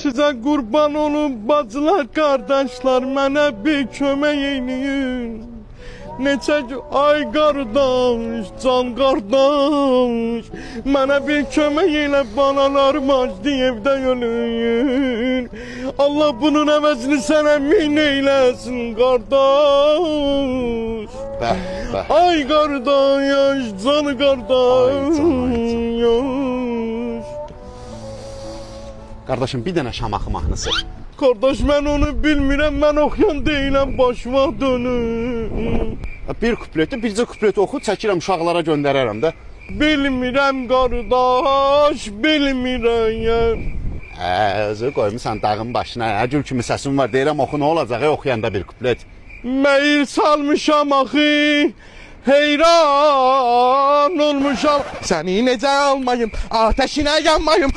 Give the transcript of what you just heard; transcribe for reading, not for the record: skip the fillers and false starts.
Sizə qurban olub bacılar, qardaşlar, mənə bir kömək eləyin. Neçə ay qardaş, can qardaş, mənə bir kömək elə, balalarım acdı evdə ölür. Allah bunun əvəzini sənə min eyləsin qardaş. Ay qardaş, can qardaş. Qardaşım, bir dənə Şamaxı mahnısı. Qardaş, mən onu bilmirəm, mən oxuyan deyiləm, başıma dönür. Bir kupleti, bircə kupleti oxu, çəkirəm uşaqlara göndərərəm də. Bilmirəm qardaş, bilmirəm. Özü qoymusan dağın başına, gül kimi səsin var, deyirəm oxu, nə olacaq, oxuyanda bir kuplet. Meyil salmışam axı, heyran olmuşam. Səni necə almayım, ateşinə yanmayım.